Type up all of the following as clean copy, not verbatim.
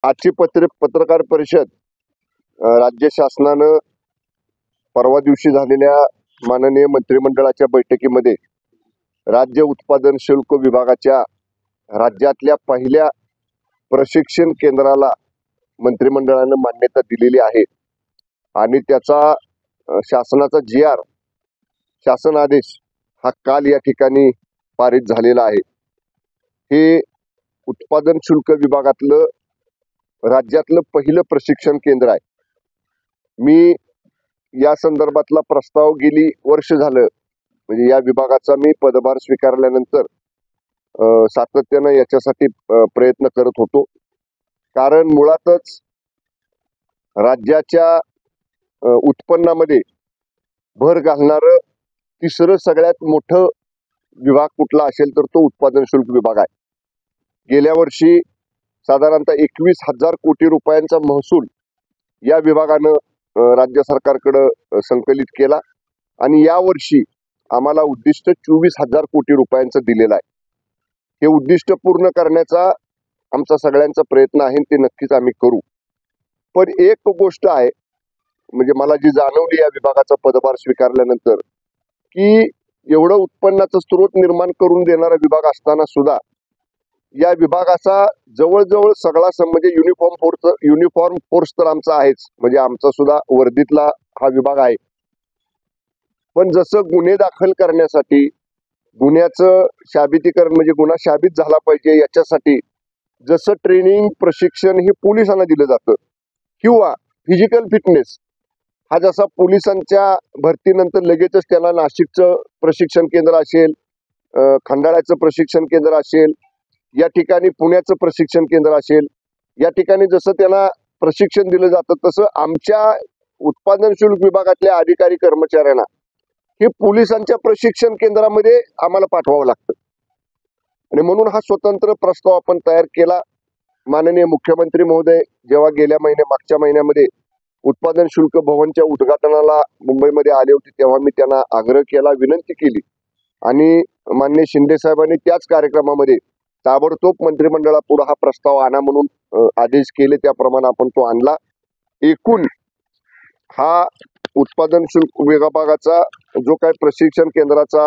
आजची पत्रकार परिषद राज्य शासनानं परवा दिवशी झालेल्या माननीय मंत्रिमंडळाच्या बैठकीमध्ये राज्य उत्पादन शुल्क विभागाच्या राज्यातल्या पहिल्या प्रशिक्षण केंद्राला मंत्रिमंडळानं मान्यता दिलेली आहे आणि त्याचा शासनाचा GR शासन आदेश हा काल या ठिकाणी पारित झालेला आहे। हे उत्पादन शुल्क विभागातलं राज्यातलं पहिलं प्रशिक्षण केंद्र आहे। मी या संदर्भातला प्रस्ताव गेली वर्ष झालं म्हणजे या विभागाचा मी पदभार स्वीकारल्यानंतर सातत्यानं याच्यासाठी प्रयत्न करत होतो। कारण मुळातच राज्याच्या उत्पन्नामध्ये भर घालणारं तिसरं सगळ्यात मोठं विभाग कुठला असेल तर तो उत्पादन शुल्क विभाग आहे। गेल्या वर्षी साधारणतः 21,000 कोटी रुपयांचा महसूल या विभागानं राज्य सरकारकडे संकलित केला आणि या वर्षी आम्हाला उद्दिष्ट 24,000 कोटी रुपयांचं दिलेलं आहे। हे उद्दिष्ट पूर्ण करण्याचा आमचा सगळ्यांचा प्रयत्न आहे, ते नक्कीच आम्ही करू। पण एक गोष्ट आहे म्हणजे मला जी जाणवली या विभागाचा पदभार स्वीकारल्यानंतर की एवढं उत्पन्नाचा स्रोत निर्माण करून देणारा विभाग असताना सुद्धा या विभागाचा जवळजवळ सगळा म्हणजे युनिफॉर्म फोर्स तर आमचा आहेच, म्हणजे आमचा सुद्धा वर्दीतला हा विभाग आहे। पण जसं गुन्हे दाखल करण्यासाठी गुन्ह्याचं शाबितीकरण म्हणजे गुन्हा शाबित झाला पाहिजे याच्यासाठी जसं ट्रेनिंग प्रशिक्षण हे पोलिसांना दिलं जातं किंवा फिजिकल फिटनेस हा जसा पोलिसांच्या भरतीनंतर लगेचच त्याला नाशिकचं प्रशिक्षण केंद्र असेल, खंडाळ्याचं प्रशिक्षण केंद्र असेल, या ठिकाणी पुण्याचं प्रशिक्षण केंद्र असेल, या ठिकाणी जसं त्याला प्रशिक्षण दिलं जातं तसं आमच्या उत्पादन शुल्क विभागातल्या अधिकारी कर्मचाऱ्यांना हे पोलिसांच्या प्रशिक्षण केंद्रामध्ये आम्हाला पाठवावं लागतं आणि म्हणून हा स्वतंत्र प्रस्ताव आपण तयार केला। माननीय मुख्यमंत्री महोदय जेव्हा मागच्या महिन्यामध्ये उत्पादन शुल्क भवनच्या उद्घाटनाला मुंबईमध्ये आले होते तेव्हा मी त्यांना आग्रह केला, विनंती केली आणि माननीय शिंदे साहेबांनी त्याच कार्यक्रमामध्ये ताबडतोब मंत्रिमंडळापुढे हा प्रस्ताव आणा म्हणून आदेश केले, त्याप्रमाणे आपण तो आणला। एकूण हा उत्पादन शुल्क विभागाचा जो काही प्रशिक्षण केंद्राचा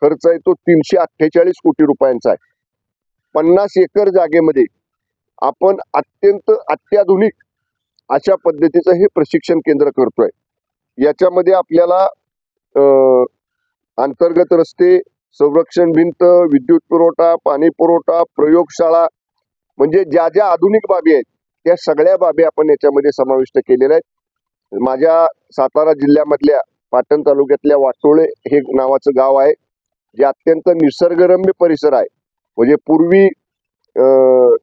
खर्च आहे तो 348 कोटी रुपयांचा आहे। 50 एकर जागेमध्ये आपण अत्यंत अत्याधुनिक अशा पद्धतीचं हे प्रशिक्षण केंद्र करतोय। याच्यामध्ये आपल्याला अंतर्गत रस्ते, संरक्षण भिंत, विद्युत पुरवठा, पाणी पुरवठा, प्रयोगशाळा म्हणजे ज्या ज्या आधुनिक बाबी आहेत त्या सगळ्या बाबी आपण याच्यामध्ये समाविष्ट केलेल्या आहेत। माझ्या सातारा जिल्ह्यामधल्या पाटण तालुक्यातल्या वाटोळे हे नावाचं गाव आहे जे अत्यंत निसर्गरम्य परिसर आहे। म्हणजे पूर्वी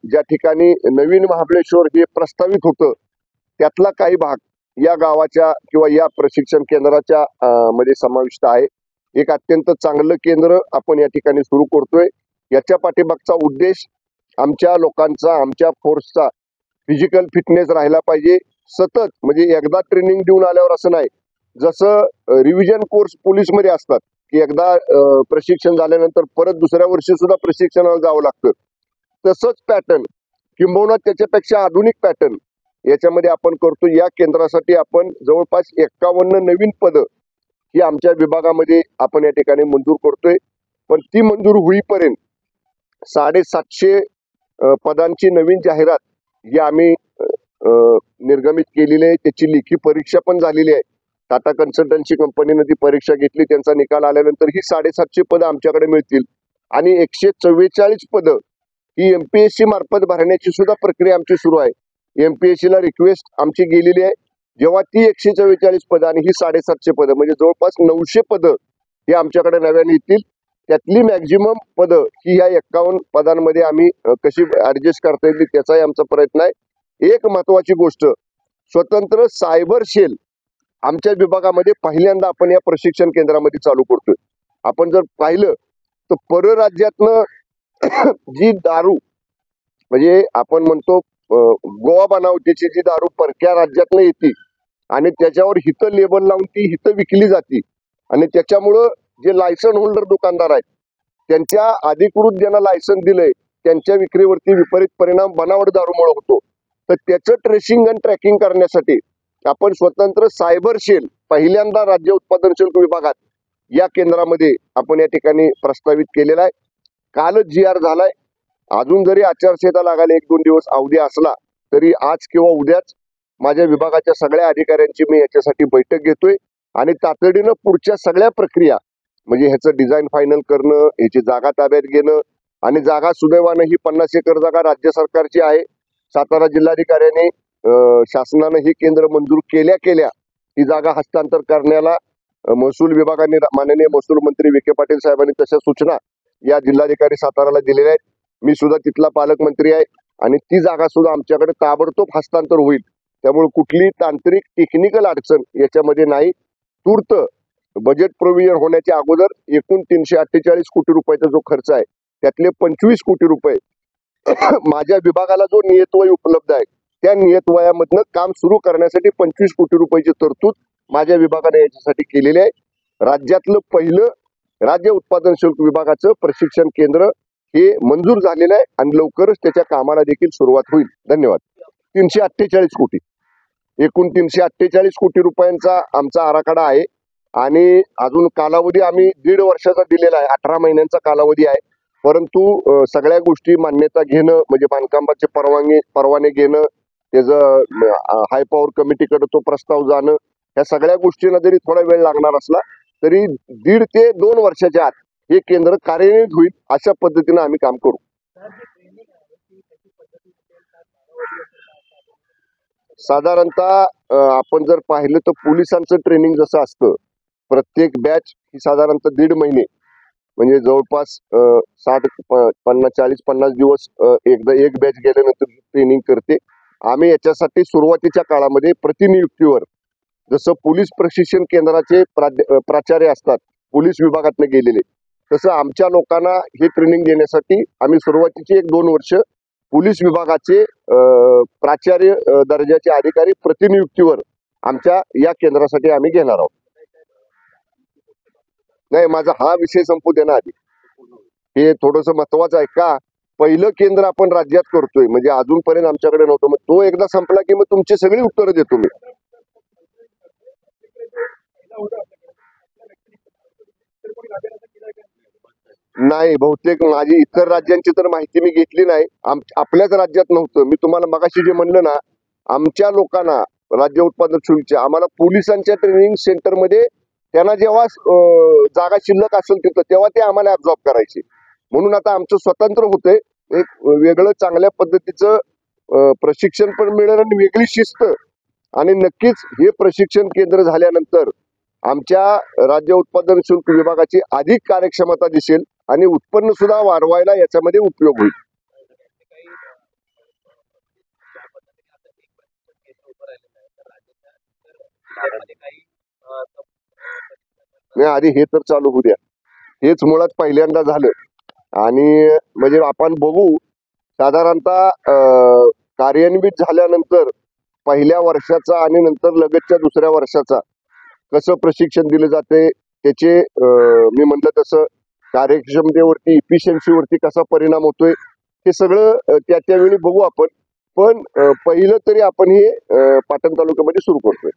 ज्या ठिकाणी नवीन महाबळेश्वर हे प्रस्तावित होतं त्यातला काही भाग या गावाच्या किंवा या प्रशिक्षण केंद्राच्या मध्ये समाविष्ट आहे। एक अत्यंत चांगलं केंद्र आपण या ठिकाणी सुरू करतोय। याच्या पाठीमागचा उद्देश आमच्या लोकांचा, आमच्या फोर्सचा फिजिकल फिटनेस राहिला पाहिजे सतत, म्हणजे एकदा ट्रेनिंग देऊन आल्यावर असं नाही, जसं रिव्हिजन कोर्स पोलीसमध्ये असतात की एकदा प्रशिक्षण झाल्यानंतर परत दुसऱ्या वर्षी सुद्धा प्रशिक्षणाला जावं लागतं, तसंच पॅटर्न किंबहुना त्याच्यापेक्षा आधुनिक पॅटर्न याच्यामध्ये आपण करतो। या केंद्रासाठी आपण जवळपास 51 नवीन पदं ही आमच्या विभागामध्ये आपण या ठिकाणी मंजूर करतोय। पण ती मंजूर होईपर्यंत 750 पदांची नवीन जाहिरात ही आम्ही निर्गमित केलेली आहे। त्याची लेखी परीक्षा पण झालेली आहे। टाटा कन्सल्टन्सी कंपनीने ती परीक्षा घेतली, त्यांचा निकाल आल्यानंतर ही 750 पदं आमच्याकडे मिळतील आणि 144 पदं ही MPSC मार्फत भरण्याची सुद्धा प्रक्रिया आमची सुरू आहे। MPSC ला रिक्वेस्ट आमची गेलेली आहे। जेव्हा ती 144 पदं आणि ही 750 पदं म्हणजे जवळपास 900 पदं ही आमच्याकडे नव्याने येतील, त्यातली मॅक्झिमम पदं ही या 51 पदांमध्ये आम्ही कशी ऍडजस्ट करता येईल त्याचाही आमचा प्रयत्न आहे। एक महत्वाची गोष्ट, स्वतंत्र सायबर सेल आमच्या विभागामध्ये पहिल्यांदा आपण या प्रशिक्षण केंद्रामध्ये चालू करतोय। आपण जर पाहिलं तर परराज्यातनं जी दारू म्हणजे आपण म्हणतो गोवा बनावटीची जी दारू परक्या राज्यातनं येते आणि त्याच्यावर हित लेबल लावून ती हित विकली जाते आणि त्याच्यामुळं जे लायसन होल्डर दुकानदार आहेत त्यांच्या अधिकृत ज्यांना लायसन दिलंय त्यांच्या विक्रीवरती विपरीत परिणाम बनावट दारूमुळे होतो। तर त्याचं ट्रेसिंग आणि ट्रॅकिंग करण्यासाठी आपण स्वतंत्र सायबर सेल पहिल्यांदा राज्य उत्पादन शुल्क विभागात या केंद्रामध्ये आपण या ठिकाणी प्रस्तावित केलेला आहे. कालच GR झालाय. अजून जरी आचारसंहिता लागायला 1-2 दिवस अवधी असला तरी आज किंवा उद्याच माझ्या विभागाच्या सगळ्या अधिकाऱ्यांची मी याच्यासाठी बैठक घेतोय आणि तातडीनं पुढच्या सगळ्या प्रक्रिया म्हणजे ह्याचं डिझाईन फायनल करणं, ह्याची जागा ताब्यात घेणं आणि जागा सुदैवानं ही 50 एकर जागा राज्य सरकारची आहे. सातारा जिल्हाधिकाऱ्यांनी शासनानं ही केंद्र मंजूर केल्या ही जागा हस्तांतर करण्याला महसूल विभागाने माननीय महसूल मंत्री विखे पाटील साहेबांनी तशा सूचना या जिल्हाधिकारी साताराला दिलेल्या आहेत. मी सुद्धा तिथला पालकमंत्री आहे आणि ती जागा सुद्धा आमच्याकडे ताबडतोब हस्तांतर होईल. त्यामुळे कुठली तांत्रिक टेक्निकल अडचण याच्यामध्ये नाही. तूर्त बजेट प्रोव्हिजन होण्याच्या अगोदर एकूण 348 कोटी रुपयाचा जो खर्च आहे त्यातले 25 कोटी रुपये माझ्या विभागाला जो नियतवय उपलब्ध आहे त्या नियतवयामधनं काम सुरू करण्यासाठी 25 कोटी रुपयाची तरतूद माझ्या विभागाने याच्यासाठी केलेली आहे. राज्यातलं पहिलं राज्य उत्पादन शुल्क विभागाचं प्रशिक्षण केंद्र हे मंजूर झालेलं आहे आणि लवकरच त्याच्या कामाला देखील सुरुवात होईल. धन्यवाद. 348 कोटी एकूण 348 कोटी रुपयांचा आमचा आराखडा आहे आणि अजून कालावधी आम्ही 1.5 वर्षाचा दिलेला आहे. 18 महिन्यांचा कालावधी आहे. परंतु सगळ्या गोष्टी मान्यता घेणं म्हणजे बांधकामाचे परवाने घेणं, त्याचं हाय पॉवर कमिटीकडे तो प्रस्ताव जाणं, ह्या सगळ्या गोष्टींना जरी थोडा वेळ लागणार असला तरी 1.5 ते 2 वर्षाच्या आत हे केंद्र कार्यान्वित होईल अशा पद्धतीनं आम्ही काम करू. साधारणतः आपण जर पाहिलं तर पोलिसांचं ट्रेनिंग जसं असतं प्रत्येक बॅच ही साधारणतः 1.5 महिने म्हणजे जवळपास 40-50 दिवस एकदा एक बॅच गेल्यानंतर ट्रेनिंग करते. आम्ही याच्यासाठी सुरुवातीच्या काळामध्ये प्रतिनियुक्तीवर जसं पोलीस प्रशिक्षण केंद्राचे प्राचार्य असतात पोलीस विभागातनं गेलेले, तसं आमच्या लोकांना हे ट्रेनिंग देण्यासाठी आम्ही सुरुवातीचे 1-2 वर्ष पोलीस विभागाचे प्राचार्य दर्जाचे अधिकारी प्रतिनियुक्तीवर आमच्या या केंद्रासाठी आम्ही घेणार आहोत. नाही, माझा हा विषय संपू दे ना आधी. हे थोडंसं महत्वाचं आहे का पहिलं केंद्र आपण राज्यात करतोय म्हणजे अजूनपर्यंत आमच्याकडे नव्हतं. मग तो एकदा संपला की मग तुमची सगळी उत्तरं देतो मी. नाही, बहुतेक माझी इतर राज्यांची तर माहिती मी घेतली नाही. आपल्याच राज्यात नव्हतं. मी तुम्हाला मगाशी जे म्हणलं ना, आमच्या लोकांना राज्य उत्पादन शुल्कच्या आम्हाला पोलिसांच्या ट्रेनिंग सेंटरमध्ये त्यांना जेव्हा जागा शिल्लक असेल तिथं तेव्हा ते आम्हाला ऍब्झॉर्ब करायचे. म्हणून आता आमचं स्वतंत्र होतंय. एक वेगळं चांगल्या पद्धतीचं प्रशिक्षण पण मिळेल आणि वेगळी शिस्त. आणि नक्कीच हे प्रशिक्षण केंद्र झाल्यानंतर आमच्या राज्य उत्पादन शुल्क विभागाची अधिक कार्यक्षमता दिसेल आणि उत्पन्न सुद्धा वाढवायला याच्यामध्ये उपयोग होईल. नाही, आधी हे तर चालू होऊ द्या. हेच मुळात पहिल्यांदा झालं आणि म्हणजे आपण बघू साधारणतः कार्यान्वित झाल्यानंतर पहिल्या वर्षाचा आणि नंतर लगतच्या दुसऱ्या वर्षाचा कसं प्रशिक्षण दिलं जाते त्याचे मी म्हटलं तसं कार्यक्षमतेवरती इफिशियन्सीवरती कसा परिणाम होतोय हे सगळं त्यावेळी बघू आपण. पण पहिलं तरी आपण हे पाटण तालुक्यामध्ये सुरू करतोय.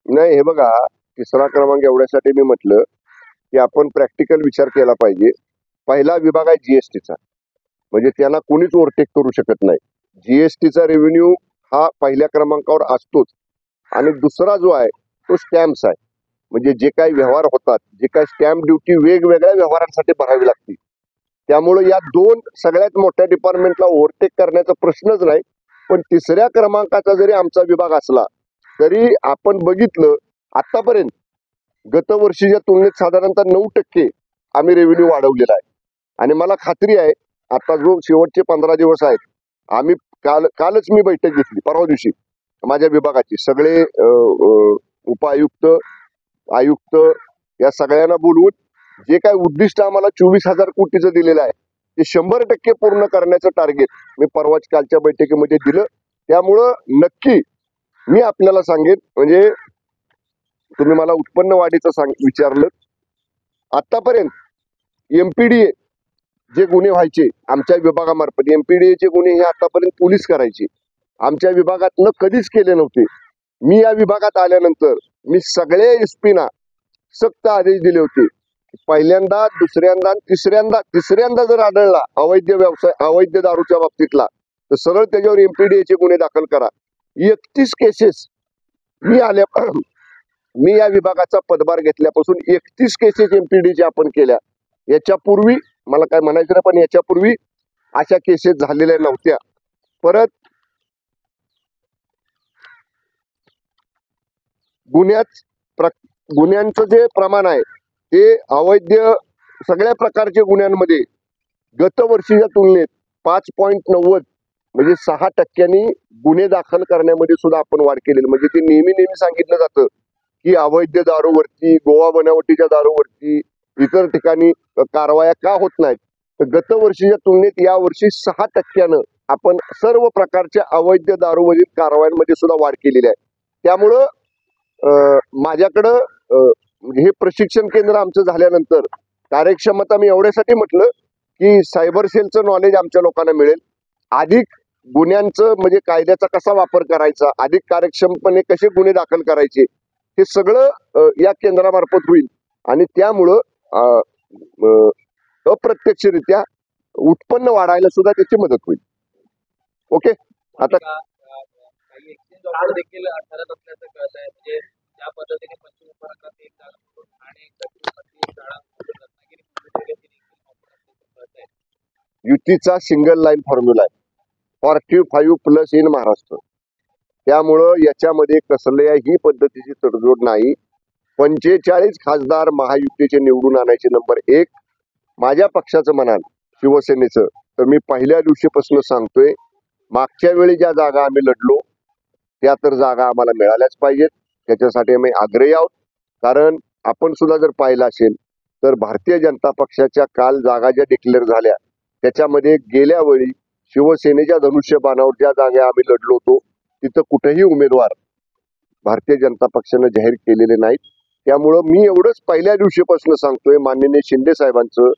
नाही, हे बघा, 3रा क्रमांक एवढ्यासाठी मी म्हटलं की आपण प्रॅक्टिकल विचार केला पाहिजे. पहिला विभाग आहे जीएसटीचा, म्हणजे त्यांना कोणीच ओव्हरटेक करू शकत नाही. जीएसटीचा रेव्हेन्यू हा पहिल्या क्रमांकावर असतोच. आणि दुसरा जो आहे तो स्टॅम्प्स आहे. म्हणजे जे काही व्यवहार होतात, जे काही स्टॅम्प ड्युटी वेगवेगळ्या व्यवहारांसाठी भरावी लागते. त्यामुळे या 2 सगळ्यात मोठ्या डिपार्टमेंटला ओव्हरटेक करण्याचा प्रश्नच नाही. पण 3ऱ्या क्रमांकाचा जरी आमचा विभाग असला तरी आपण बघितलं आतापर्यंत गतवर्षीच्या तुलनेत साधारणतः 9% आम्ही रेव्हेन्यू वाढवलेला आहे. आणि मला खात्री आहे आता जो शेवटचे 15 दिवस आहेत आम्ही कालच मी बैठक घेतली परवा दिवशी माझ्या विभागाची सगळे उपायुक्त आयुक्त या सगळ्यांना बोलवून जे काय उद्दिष्ट आम्हाला 24,000 कोटीचं दिलेलं आहे ते 100% पूर्ण करण्याचं टार्गेट मी परवाच कालच्या बैठकीमध्ये दिलं. त्यामुळं नक्की मी आपल्याला सांगेन, म्हणजे तुम्ही मला उत्पन्न वाढीचं विचारलं. आतापर्यंत एमपीडीए जे गुन्हे व्हायचे आमच्या विभागामार्फत, एमपीडीएचे गुन्हे हे आतापर्यंत पोलीस करायचे, आमच्या विभागातनं कधीच केले नव्हते. मी या विभागात आल्यानंतर मी सगळे एसपीना सक्त आदेश दिले होते. पहिल्यांदा, दुसऱ्यांदा, तिसऱ्यांदा जर आढळला अवैध व्यवसाय, अवैध दारूच्या बाबतीतला, तर सरळ त्याच्यावर एमपीडीएचे गुन्हे दाखल करा. 31 केसेस मी या विभागाचा पदभार घेतल्यापासून 31 केसेस एमपीडीचे आपण केल्या. याच्यापूर्वी मला काय म्हणायचं नाही, पण याच्यापूर्वी अशा केसेस झालेल्या नव्हत्या. परत गुन्ह्यांचं जे प्रमाण आहे ते अवैध सगळ्या प्रकारच्या गुन्ह्यांमध्ये गतवर्षीच्या तुलनेत 5.90 म्हणजे 6% गुन्हे दाखल करण्यामध्ये सुद्धा आपण वाढ केलेली. म्हणजे ते नेहमी सांगितलं जातं की अवैध दारूवरती, गोवा बनावटीच्या दारूवरती इतर ठिकाणी कारवाया का होत नाहीत, तर गतवर्षीच्या तुलनेत यावर्षी 6% आपण सर्व प्रकारच्या अवैध दारूवरील कारवायांमध्ये सुद्धा वाढ केलेली आहे. त्यामुळं माझ्याकडं हे प्रशिक्षण केंद्र आमचं झाल्यानंतर कार्यक्षमता मी एवढ्यासाठी म्हटलं की सायबर सेलचं नॉलेज आमच्या लोकांना मिळेल, अधिक गुन्ह्यांचं म्हणजे कायद्याचा कसा वापर करायचा, अधिक कार्यक्षमपणे कसे गुन्हे दाखल करायचे, हे सगळं या केंद्रामार्फत होईल. आणि त्यामुळं अप्रत्यक्षरित्या उत्पन्न वाढायला सुद्धा त्याची मदत होईल. ओके. आता देखील ठरत असल्याचं कळत आहे. म्हणजे ज्या पद्धतीने पश्चिम विभागात एक जागा आणि दक्षिणमध्ये एक जागा युतीचा सिंगल लाईन फॉर्म्युला आहे, 45+ इन महाराष्ट्र. त्यामुळं याच्यामध्ये कसल्याही पद्धतीची तडजोड नाही. 45 खासदार महायुतीचे निवडून आणायचे. नंबर 1 माझ्या पक्षाचं म्हणाल, शिवसेनेचं, तर मी पहिल्या दिवशीपासून सांगतोय, मागच्या वेळी ज्या जागा आम्ही लढलो त्या तर जागा आम्हाला मिळाल्याच पाहिजेत. त्याच्यासाठी आम्ही आग्रही आहोत. कारण आपण सुद्धा जर पाहिलं असेल तर भारतीय जनता पक्षाच्या काल जागा ज्या डिक्लेअर झाल्या त्याच्यामध्ये गेल्या वेळी शिवसेनेच्या धनुष्यबाणावर ज्या जागा आम्ही लढलो होतो तिथं कुठेही उमेदवार भारतीय जनता पक्षानं जाहीर केलेले नाहीत. त्यामुळं मी एवढंच पहिल्या दिवशीपासून सांगतोय, माननीय शिंदे साहेबांचं,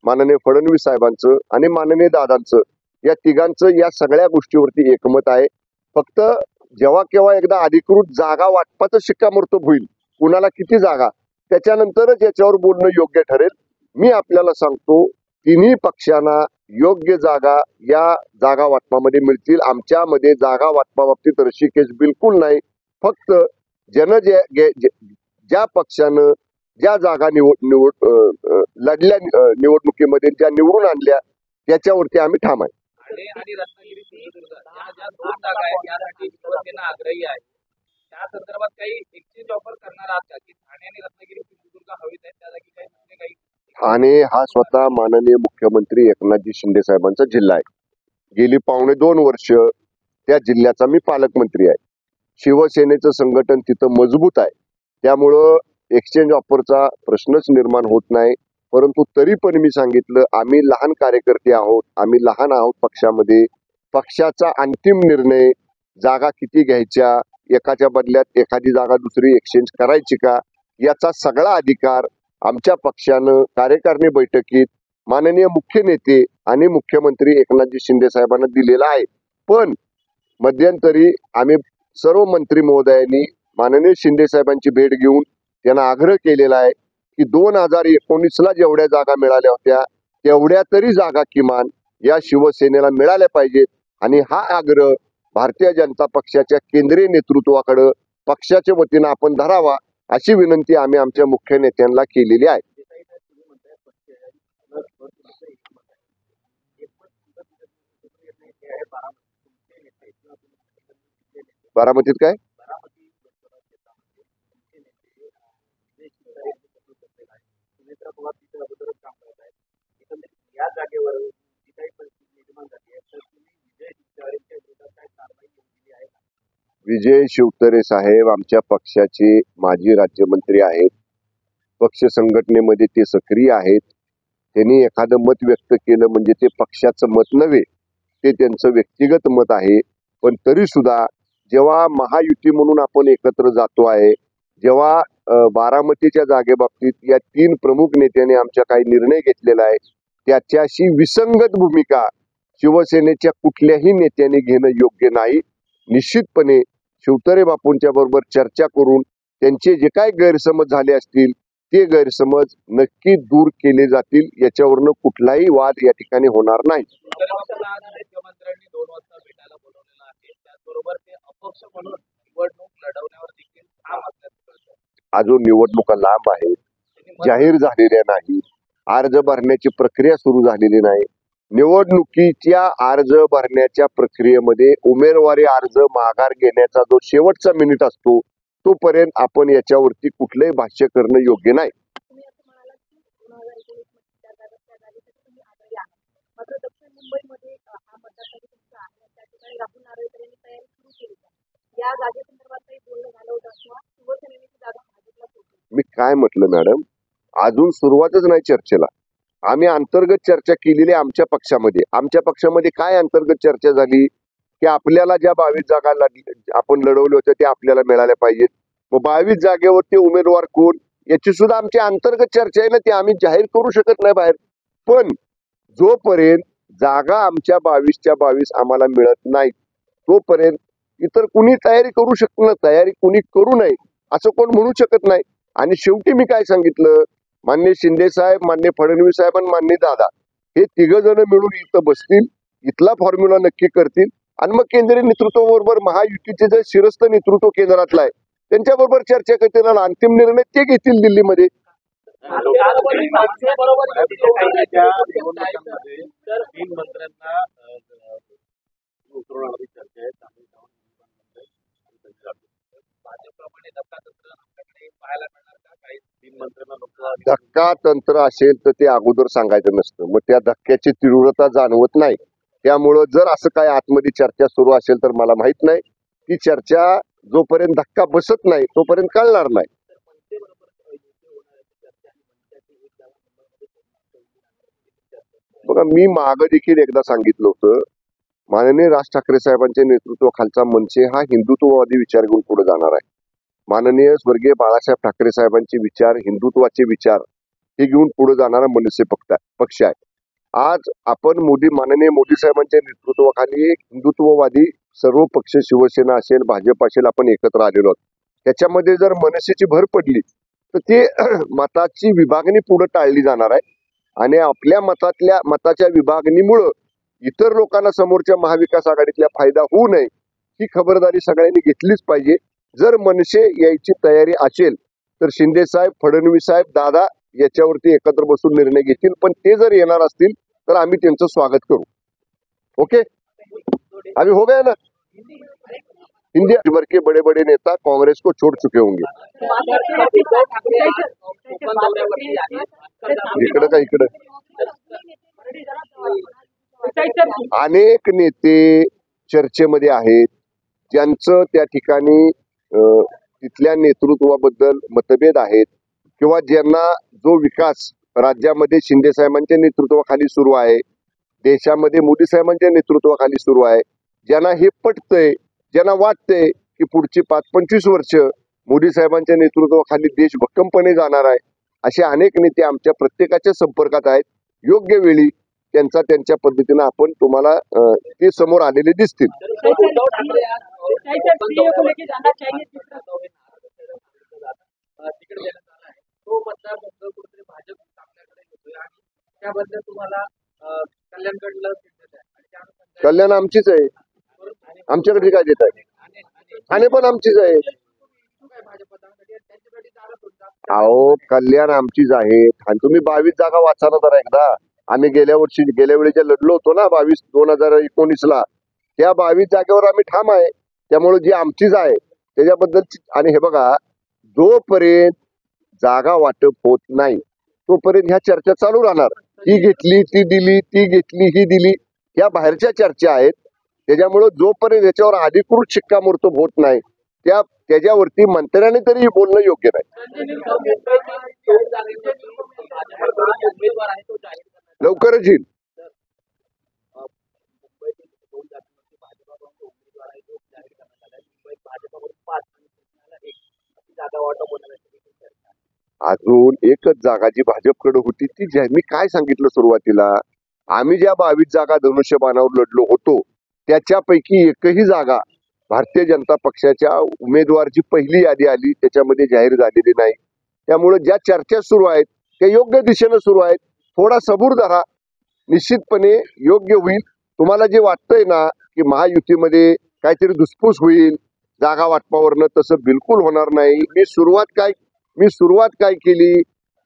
माननीय फडणवीस साहेबांचं आणि माननीय दादांचं, या तिघांचं या सगळ्या गोष्टीवरती एकमत आहे. फक्त जेव्हा केव्हा एकदा अधिकृत जागा वाटपाचं शिक्कामोर्तब होईल, कुणाला किती जागा, त्याच्यानंतरच याच्यावर बोलणं योग्य ठरेल. मी आपल्याला सांगतो, तिन्ही पक्षांना योग्य जागा या जागा वाटपामध्ये मिळतील. आमच्यामध्ये जागा वाटपाबाबतीत रशिकेश बिलकुल नाही. फक्त ज्या पक्षानं ज्या जागा लढल्या निवडणुकीमध्ये, ज्या निवडून आणल्या, त्याच्यावरती आम्ही ठाम आहे. आणि रत्नागिरी, सिंधुदुर्ग ज्या 2 जागा आहेत यासाठी शिवसेना आग्रही आहे. त्या संदर्भात काही एक्सचेंज ऑफर करणार आहात का, की ठाणे आणि रत्नागिरी, सिंधुदुर्ग हवेत आहेत, त्या जागी काही ठाणे हा स्वतः माननीय मुख्यमंत्री एकनाथजी शिंदे साहेबांचा जिल्हा आहे. गेली 2.25 वर्ष त्या जिल्ह्याचा मी पालकमंत्री आहे. शिवसेनेचं संघटन तिथं मजबूत आहे. त्यामुळं एक्सचेंज ऑफरचा प्रश्नच निर्माण होत नाही. परंतु तरी पण मी सांगितलं, आम्ही लहान कार्यकर्ते आहोत, आम्ही लहान आहोत पक्षामध्ये. पक्षाचा अंतिम निर्णय, जागा किती घ्यायच्या, एकाच्या बदल्यात एखादी जागा दुसरी एक्सचेंज करायची का, याचा सगळा अधिकार आमच्या पक्षानं कार्यकारिणी बैठकीत माननीय मुख्य नेते आणि मुख्यमंत्री एकनाथजी शिंदे साहेबांना दिलेला आहे. पण मध्यंतरी आम्ही सर्व मंत्री महोदयांनी माननीय शिंदे साहेबांची भेट घेऊन त्यांना आग्रह केलेला आहे की 2019ला जेवढ्या जागा मिळाल्या होत्या तेवढ्या तरी जागा किमान या शिवसेनेला मिळाल्या पाहिजेत. आणि हा आग्रह भारतीय जनता पक्षाच्या केंद्रीय नेतृत्वाकडे पक्षाच्या वतीनं आपण धरावा, अशी विनंती आम्ही आमच्या मुख्य नेत्यांना केलेली आहे. बारामतीत काय विजय शिवतरे साहेब आमच्या पक्षाचे माजी राज्यमंत्री आहेत. पक्ष संघटनेमध्ये ते सक्रिय आहेत. त्यांनी एखादं मत व्यक्त केलं म्हणजे ते पक्षाचं मत नव्हे, ते त्यांचं व्यक्तिगत मत आहे. पण तरी सुद्धा जेव्हा महायुती म्हणून आपण एकत्र जातो आहे, जेव्हा बारामतीच्या जागेबाबतीत या 3 प्रमुख नेत्यांनी आमच्या काही निर्णय घेतलेला आहे, त्याच्याशी विसंगत भूमिका शिवसेनेच्या कुठल्याही नेत्याने घेणं योग्य नाही. निश्चितपणे शिवतरे बापूंच्या बरोबर चर्चा करून त्यांचे जे काही गैरसमज झाले असतील ते गैरसमज नक्की दूर केले जातील. याच्यावरनं कुठलाही वाद या ठिकाणी होणार नाही. मुख्यमंत्र्यांना आज मुख्यमंत्र्यांनी 2 वाजता भेटायला बोलवलेलं आहे. त्याचबरोबर ते अपक्ष म्हणून निवडणूक लढवण्यावर देखील ठाम असल्याचं कळतं. अजून निवडणुका लांब आहेत, जाहीर झालेल्या नाही, अर्ज भरण्याची प्रक्रिया सुरू झालेली नाही. निवडणुकीच्या अर्ज भरण्याच्या प्रक्रियेमध्ये उमेदवारी अर्ज माघार घेण्याचा जो शेवटचा मिनिट असतो तोपर्यंत आपण याच्यावरती कुठलंही भाष्य करणं योग्य नाही. तुम्ही असं म्हणालात की 2019 मध्ये त्या जागेसाठी तुम्ही आग्रही आहात. मात्र दक्षिण मुंबईमध्ये हा मतदारसंघ तुमचा आहे. त्या ठिकाणी राहुल नार्वेकर यांनी तयारी सुरू केली आहे. या जागेसंदर्भात काही बोलणं झालं होतं किंवा शिवसेनेची जागा भाजपला सोडली? मी काय म्हटलं मॅडम, अजून सुरुवातच नाही चर्चेला. आम्ही अंतर्गत चर्चा केलेली आहे आमच्या पक्षामध्ये. आमच्या पक्षामध्ये काय अंतर्गत चर्चा झाली की आपल्याला ज्या 22 जागा आपण लढवल्या होत्या त्या आपल्याला मिळाल्या पाहिजेत. मग 22 जागेवरती उमेदवार कोण याची सुद्धा आमची अंतर्गत चर्चा आहे ना, ती आम्ही जाहीर करू शकत नाही बाहेर. पण जोपर्यंत जागा आमच्या 22च्या 22 आम्हाला मिळत नाही तोपर्यंत इतर कुणी तयारी करू शकत नाही. तयारी कुणी करू नये असं कोण म्हणू शकत नाही. आणि शेवटी मी काय सांगितलं, मान्य शिंदे साहेब, मान्य फडणवीस साहेब आणि मान्य दादा हे 3 जण मिळून इथं बसतील, इथला फॉर्म्युला नक्की करतील आणि मग केंद्रीय नेतृत्वाबरोबर महायुतीचे जे शिरस्थ नेतृत्व केंद्रातलं आहे त्यांच्याबरोबर चर्चा करतील आणि अंतिम निर्णय ते घेतील दिल्लीमध्ये. धक्का तंत्र असेल तर ते अगोदर सांगायचं नसतं, मग त्या धक्क्याची तीव्रता जाणवत नाही. त्यामुळं जर असं काय आतमध्ये चर्चा सुरू असेल तर मला माहित नाही. ती चर्चा जोपर्यंत धक्का बसत नाही तोपर्यंत कळणार नाही. बघा, मी मागं देखील एकदा सांगितलं होतं, माननीय राज ठाकरे साहेबांच्या नेतृत्वाखालचा मनसे हा हिंदुत्ववादी विचार घेऊन पुढे जाणार आहे. माननीय स्वर्गीय बाळासाहेब ठाकरे साहेबांचे विचार, हिंदुत्वाचे विचार हे घेऊन पुढे जाणारा मनसे पक्ष आहे. आज आपण माननीय मोदी साहेबांच्या नेतृत्वाखाली हिंदुत्ववादी सर्व पक्ष, शिवसेना असेल, भाजप असेल, आपण एकत्र आलेलो आहोत. त्याच्यामध्ये जर मनसेची भर पडली तर ते मताची विभागणी पुढे टाळली जाणार आहे आणि आपल्या मताच्या विभागणीमुळं इतर लोकांना समोरच्या महाविकास आघाडीतल्या फायदा होऊ नये ही खबरदारी सगळ्यांनी घेतलीच पाहिजे. जर मनसे यायची तयारी असेल तर शिंदे साहेब, फडणवीस साहेब, दादा याच्यावरती एकत्र बसून निर्णय घेतील. पण ते जर येणार असतील तर आम्ही त्यांचं स्वागत करू. ओके, अभी हो गया ना. हिंदी भर के बड़े बड़े नेता कांग्रेस को छोड़ चुके होंगे. इकडं का इकडं अनेक नेते चर्चेमध्ये आहेत ज्यांचं त्या ठिकाणी तिथल्या नेतृत्वाबद्दल मतभेद आहेत किंवा ज्यांना जो विकास राज्यामध्ये शिंदे साहेबांच्या नेतृत्वाखाली सुरू आहे, देशामध्ये मोदी साहेबांच्या नेतृत्वाखाली सुरू आहे, ज्यांना हे पटतंय, ज्यांना वाटतंय की पुढची 5-25 वर्ष मोदी साहेबांच्या नेतृत्वाखाली देश भक्कमपणे जाणार आहे, असे अनेक नेते आमच्या प्रत्येकाच्या संपर्कात आहेत. योग्य वेळी त्यांच्या पद्धतीनं आपण तुम्हाला ते समोर आलेले दिसतील. कल्याण आमचीच आहे, आमच्याकडे काय देत आहे, ठाणे पण आमचीच आहे. अहो, कल्याण आमचीच आहे. आणि तुम्ही 22 जागा वाचा ना जरा एकदा. आम्ही गेल्या वेळी जे लढलो होतो ना 2019ला, त्या 22 जागेवर आम्ही ठाम आहे. त्यामुळे जी आमचीच आहे त्याच्याबद्दल. आणि हे बघा, जोपर्यंत जागा वाटप होत नाही तोपर्यंत ह्या चर्चा चालू राहणार. ही घेतली, ती दिली, ती घेतली, ही दिली, ह्या बाहेरच्या चर्चा आहेत. त्याच्यामुळे जोपर्यंत याच्यावर अधिकृत शिक्कामोर्तब होत नाही त्याच्यावरती मंत्र्याने तरी बोलणं योग्य नाही. संजय निरुपम मुंबईतील 2 जागेवर भाजपकडे उमेदवार आहे तो जाहीर करण्यात लवकरच येईल. मुंबईतील 2 जागांवरती भाजपकडून उमेदवार आहे तो जाहीर करण्यात आला आहे. मुंबईत भाजपकडून 5 आणि शिवसेनेला 1 अशी जागा वाटप होणार आहे चर्चा. अजून एकच जागा जी भाजपकडे होती ती मी काय सांगितलं सुरुवातीला, आम्ही ज्या 22 जागा धनुष्यबाणावर लढलो होतो त्याच्यापैकी एकही जागा भारतीय जनता पक्षाच्या उमेदवारची पहिली यादी आली त्याच्यामध्ये जाहीर झालेली नाही. त्यामुळे ज्या चर्चा सुरू आहेत त्या योग्य दिशेनं सुरू आहेत. थोडा सबूर धरा, निश्चितपणे योग्य होईल. तुम्हाला जे वाटतंय ना की महायुतीमध्ये काहीतरी धुसफूस होईल जागा वाटपावरनं, तसं बिलकुल होणार नाही. मी सुरुवात काय केली,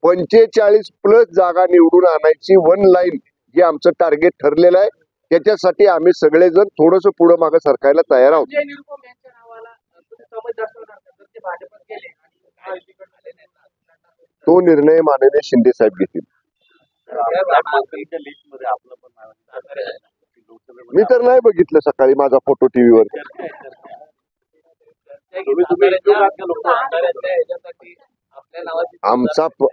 45+ जागा निवडून आणायची 1 लाईन जे आमचं टार्गेट ठरलेलं आहे. त्याच्यासाठी आम्ही सगळेजण थोडंसं पुढं मागं सरकायला तयार आहोत. संजय निरुपम यांच्या नावाला तुम्ही समज दर्शवणार का जर ते भाजपत गेले आणि महायुतीकडे आले नाही तर? तो निर्णय माननीय शिंदे साहेब घेतील. लिस्टमध्ये आपलं पण नाव आहे. मी तर नाही बघितलं सकाळी माझा फोटो टीव्हीवर.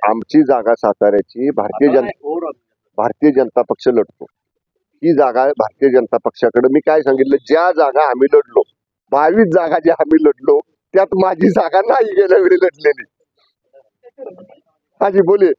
आमची जागा साताऱ्याची भारतीय जनता पक्ष लढतो. ही जागा आहे भारतीय जनता पक्षाकडे. मी काय सांगितलं, ज्या जागा आम्ही लढलो 22 जागा ज्या आम्ही लढलो त्यात माझी जागा नाही गेल्या वेळी लढलेली. हाजी बोले.